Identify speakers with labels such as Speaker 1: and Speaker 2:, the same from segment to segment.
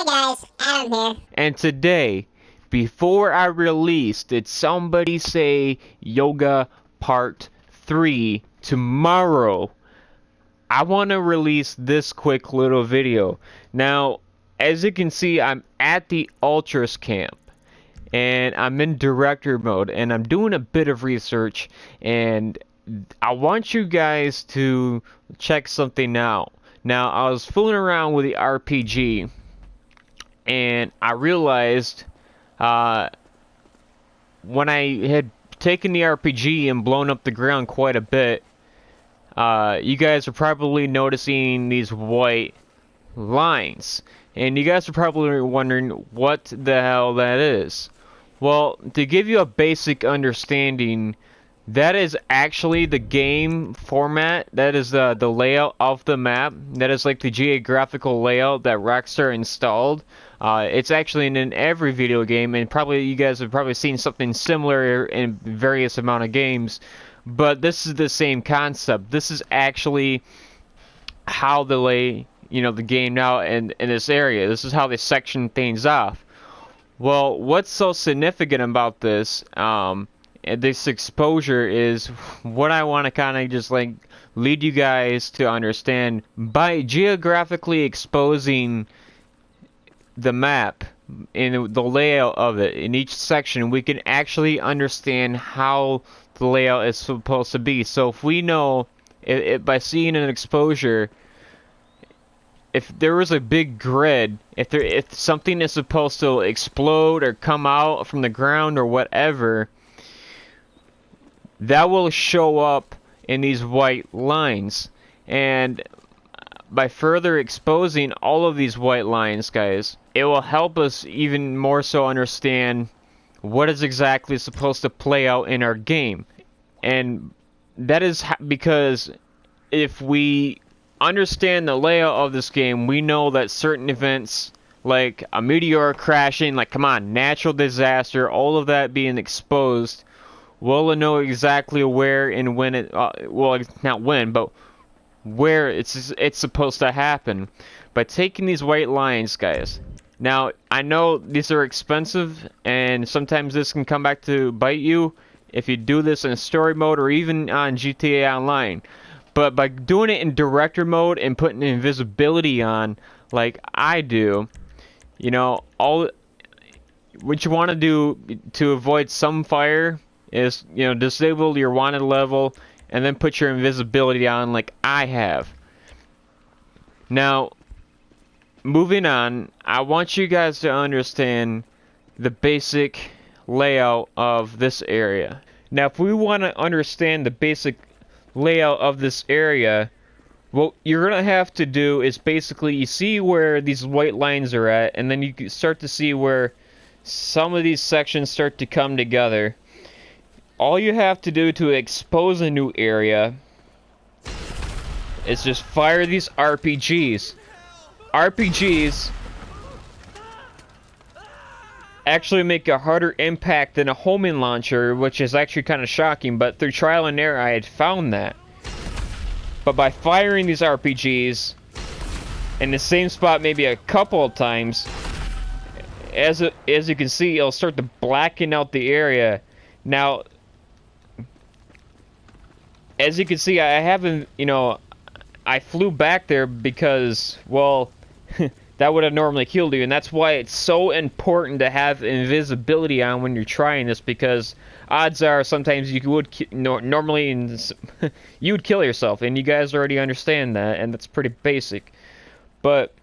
Speaker 1: guys, Adam here.
Speaker 2: And today, before I release, did somebody say Yoga Part 3 tomorrow? I want to release this quick little video. Now, as you can see, I'm at the Ultras camp. And I'm in director mode. And I'm doing a bit of research. And I want you guys to check something out. Now, I was fooling around with the RPG. And I realized when I had taken the RPG and blown up the ground quite a bit, you guys are probably noticing these white lines. And you guys are probably wondering what the hell that is. Well, to give you a basic understanding, that is actually the game format. That is the layout of the map. That is like the geographical layout that Rockstar installed. It's actually in every video game, and probably you guys have probably seen something similar in various amount of games. But this is the same concept. This is actually how they lay, the game now in this area. This is how they section things off. Well, what's so significant about this exposure is what I want to kind of just like lead you guys to understand. By geographically exposing the map and the layout of it in each section, we can actually understand how the layout is supposed to be. So if we know, by seeing an exposure, if there was a big grid, if something is supposed to explode or come out from the ground or whatever, that will show up in these white lines. And by further exposing all of these white lines, guys, it will help us even more so understand what is exactly supposed to play out in our game. And that is because if we understand the layout of this game, we know that certain events like a meteor crashing, like come on, natural disaster, all of that being exposed, we'll know exactly where and when it, well, not when, but where it's supposed to happen by taking these white lines, guys. Now, I know these are expensive, and sometimes this can come back to bite you if you do this in story mode or even on GTA Online. But by doing it in director mode and putting invisibility on, like I do, all what you want to do to avoid some fire is, disable your wanted level and then put your invisibility on like I have. Now, moving on, I want you guys to understand the basic layout of this area. Now, if we want to understand the basic layout of this area, what you're gonna have to do is basically, you see where these white lines are at, and then you can start to see where some of these sections start to come together. All you have to do to expose a new area is just fire these RPGs. RPGs actually make a harder impact than a homing launcher, which is actually kind of shocking, but through trial and error I had found that. But by firing these RPGs in the same spot maybe a couple of times, as you can see, it'll start to blacken out the area. Now, as you can see, I haven't, I flew back there because, well, that would have normally killed you, and that's why it's so important to have invisibility on when you're trying this, because odds are sometimes you would normally you would kill yourself, and you guys already understand that, and that's pretty basic. But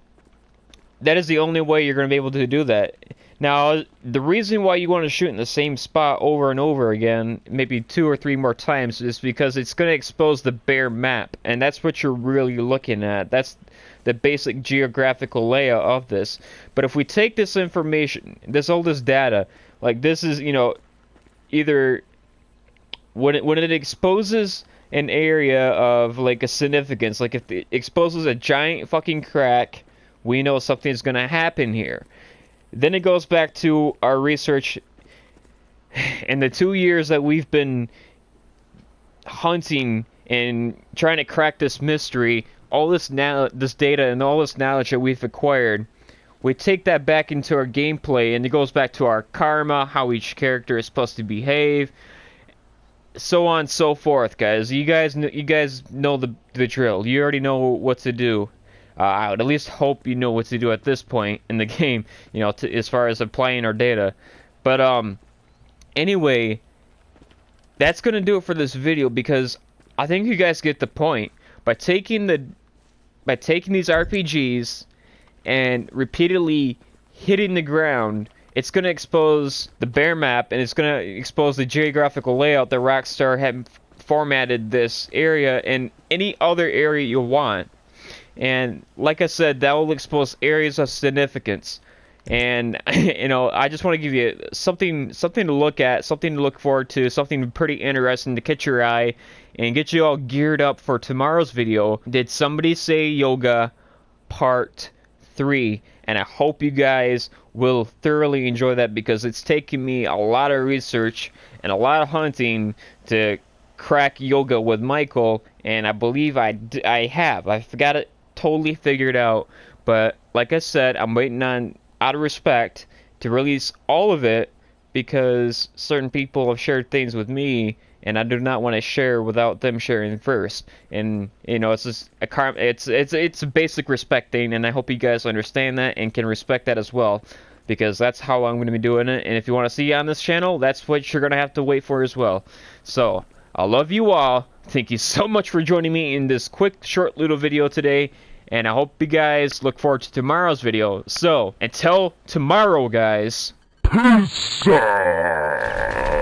Speaker 2: that is the only way you're going to be able to do that. Now, the reason why you want to shoot in the same spot over and over again, maybe 2 or 3 more times, is because it's going to expose the bare map, and that's what you're really looking at. That's the basic geographical layout of this. But if we take this information, all this data, like this is, either when it exposes an area of like a significance, like if it exposes a giant fucking crack, we know something's going to happen here. Then it goes back to our research and the 2 years that we've been hunting and trying to crack this mystery. All this data and all this knowledge that we've acquired, we take that back into our gameplay, and it goes back to our karma, how each character is supposed to behave, so on and so forth, guys. You guys know the drill. You already know what to do. I would at least hope you know what to do at this point in the game, you know, as far as applying our data. But anyway, that's gonna do it for this video, because I think you guys get the point. By taking these RPGs and repeatedly hitting the ground, it's going to expose the bear map, and it's going to expose the geographical layout that Rockstar had formatted this area and any other area you want. And like I said, that will expose areas of significance. And you know, I just want to give you something to look at, something to look forward to, something pretty interesting to catch your eye and get you all geared up for tomorrow's video. Did Somebody Say Yoga Part 3? And I hope you guys will thoroughly enjoy that, because it's taken me a lot of research and a lot of hunting to crack yoga with Michael, and I believe I have. I've got it totally figured out. But like I said, I'm waiting on, out of respect, to release all of it, because certain people have shared things with me, and I do not want to share without them sharing first. And you know, it's just it's a basic respect thing, and I hope you guys understand that and can respect that as well, because that's how I'm going to be doing it. And if you want to see on this channel, that's what you're going to have to wait for as well. So I love you all. Thank you so much for joining me in this quick, short little video today. And I hope you guys look forward to tomorrow's video. So, until tomorrow, guys.
Speaker 1: Peace out.